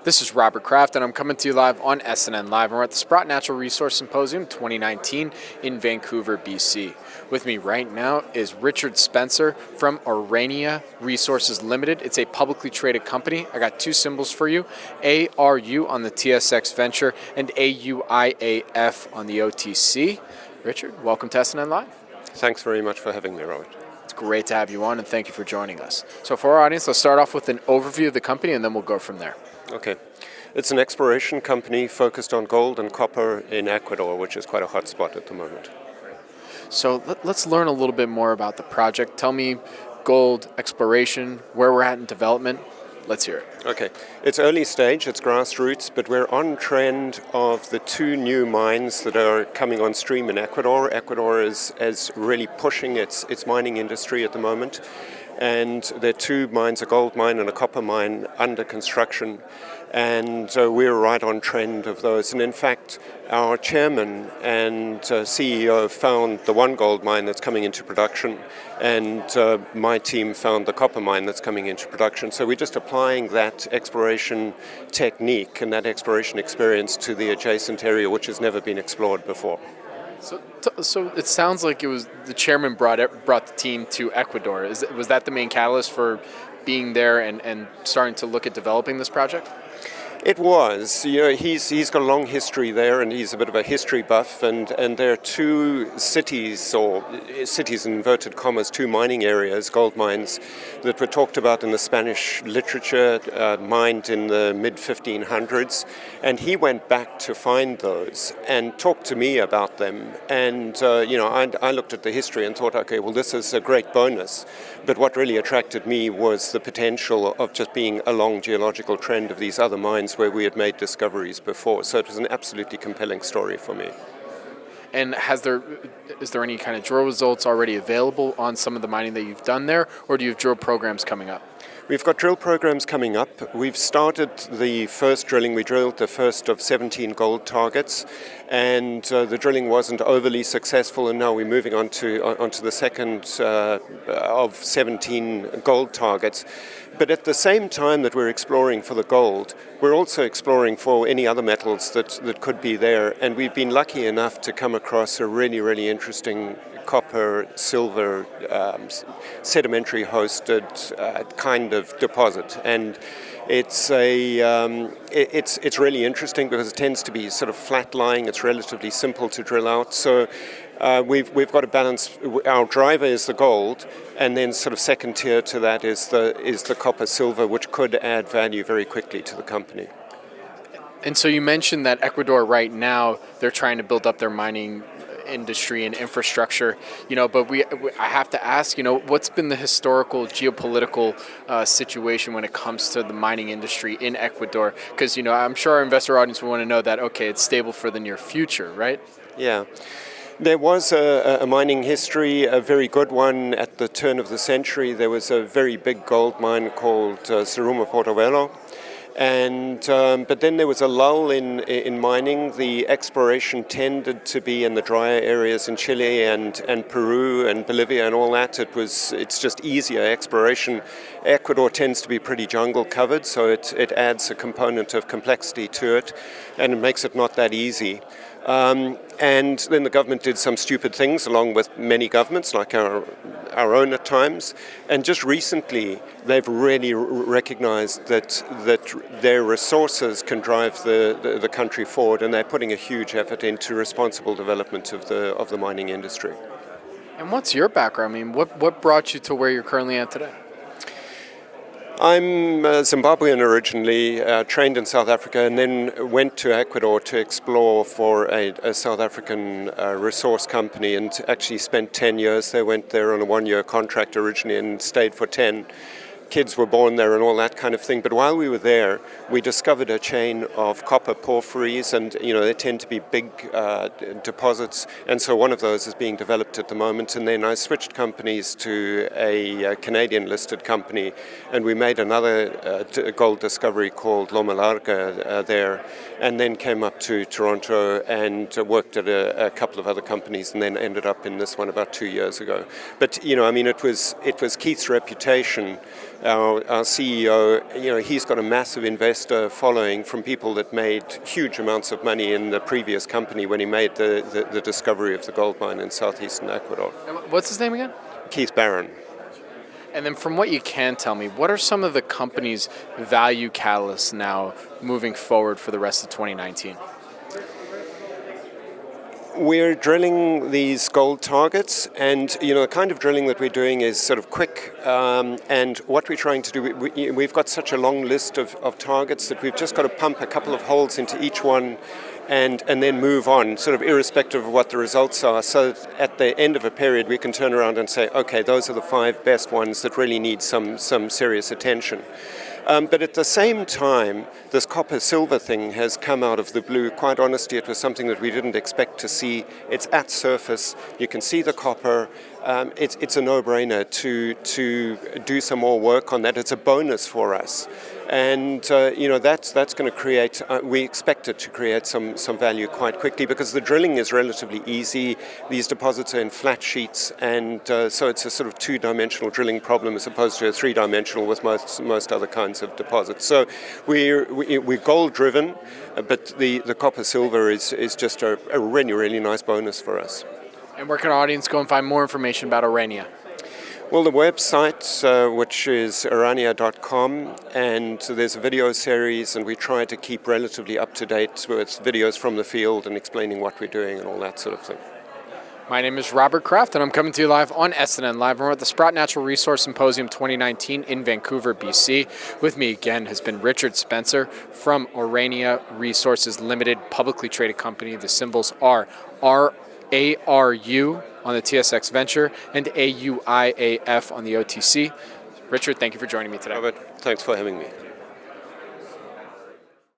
This is Robert Kraft, and I'm coming to you live on SNN.Live. We're at the Sprott Natural Resource Symposium 2019 in Vancouver, BC. With me right now is Richard Spencer from Aurania Resources Ltd. It's a publicly traded company. I got two symbols for you, ARU on the TSX Venture and AUIAF on the OTC. Richard, welcome to SNN.Live. Thanks very much for having me, Robert. It's great to have you on, and thank you for joining us. So for our audience, let's start off with an overview of the company, and then we'll go from there. Okay. It's an exploration company focused on gold and copper in Ecuador, which is quite a hot spot at the moment. So let's learn a little bit more about the project. Tell me gold exploration, where we're at in development. Let's hear it. Okay. It's early stage, it's grassroots, but we're on trend of the two new mines that are coming on stream in Ecuador. Ecuador is really pushing its mining industry at the moment. And there are two mines, a gold mine and a copper mine, under construction. And we're right on trend of those. And in fact, our chairman and CEO found the one gold mine that's coming into production, and my team found the copper mine that's coming into production. So we're just applying that exploration technique and that exploration experience to the adjacent area, which has never been explored before. So it sounds like it was the chairman brought the team to Ecuador. Was that the main catalyst for being there and starting to look at developing this project? It was. You know, he's got a long history there, and he's a bit of a history buff. And there are two cities, or cities in inverted commas, two mining areas, gold mines, that were talked about in the Spanish literature, mined in the mid-1500s. And he went back to find those and talked to me about them. And I looked at the history and thought, okay, well, this is a great bonus. But what really attracted me was the potential of just being a long geological trend of these other mines where we had made discoveries before. So it was an absolutely compelling story for me. And is there any kind of drill results already available on some of the mining that you've done there, or do you have drill programs coming up? We've got drill programs coming up. We've started the first drilling. We drilled the first of 17 gold targets, and the drilling wasn't overly successful, and now we're moving on to the second of 17 gold targets. But at the same time that we're exploring for the gold, we're also exploring for any other metals that could be there, and we've been lucky enough to come across a really, really interesting copper, silver, sedimentary hosted kind of deposit. And it's it's really interesting because it tends to be sort of flat lying. It's relatively simple to drill out. So we've got to balance. Our driver is the gold, and then sort of second tier to that is the copper silver, which could add value very quickly to the company. And so you mentioned that Ecuador right now, they're trying to build up their mining industry and infrastructure, but I have to ask, what's been the historical geopolitical situation when it comes to the mining industry in Ecuador? Because, I'm sure our investor audience will want to know that, okay, it's stable for the near future, right? Yeah. There was a mining history, a very good one at the turn of the century. There was a very big gold mine called Cerro Portobello. And but then there was a lull in mining. The exploration tended to be in the drier areas in Chile and Peru and Bolivia and all that. It's just easier exploration. Ecuador tends to be pretty jungle covered, so it adds a component of complexity to it, and it makes it not that easy. And then the government did some stupid things, along with many governments, like our own at times. And just recently, they've really recognized that their resources can drive the country forward, and they're putting a huge effort into responsible development of the mining industry. And what's your background? I mean, what brought you to where you're currently at today? I'm Zimbabwean originally, trained in South Africa, and then went to Ecuador to explore for a South African resource company, and actually spent 10 years there. Went there on a one-year contract originally and stayed for 10. Kids were born there and all that kind of thing. But while we were there, we discovered a chain of copper porphyries, and they tend to be big deposits. And so one of those is being developed at the moment. And then I switched companies to a Canadian-listed company, and we made another gold discovery called Loma Larga there, and then came up to Toronto and worked at a couple of other companies, and then ended up in this one about 2 years ago. But it was Keith's reputation our CEO, he's got a massive investor following from people that made huge amounts of money in the previous company when he made the discovery of the gold mine in southeastern Ecuador. What's his name again? Keith Barron. And then from what you can tell me, what are some of the company's value catalysts now moving forward for the rest of 2019? We're drilling these gold targets, and the kind of drilling that we're doing is sort of quick. And what we're trying to do, we've got such a long list of targets that we've just got to pump a couple of holes into each one, and then move on, sort of irrespective of what the results are. So at the end of a period, we can turn around and say, okay, those are the 5 best ones that really need some serious attention. But at the same time, this copper-silver thing has come out of the blue. Quite honestly, it was something that we didn't expect to see. It's at surface. You can see the copper. It's a no-brainer to do some more work on that. It's a bonus for us. And that's going to create, we expect it to create some value quite quickly, because the drilling is relatively easy. These deposits are in flat sheets, and so it's a sort of 2-dimensional drilling problem as opposed to a 3-dimensional with most other kinds of deposits. So we're gold driven, but the copper silver is just a really nice bonus for us. And where can our audience go and find more information about Aurania? Well, the website, which is Aurania.com, and there's a video series, and we try to keep relatively up to date with videos from the field and explaining what we're doing and all that sort of thing. My name is Robert Kraft, and I'm coming to you live on SNN.Live. We're at the Sprott Natural Resource Symposium 2019 in Vancouver, BC. With me again has been Richard Spencer from Aurania Resources Ltd, publicly traded company. The symbols are ARU on the TSX Venture and AUIAF on the OTC. Richard, thank you for joining me today. Robert, thanks for having me.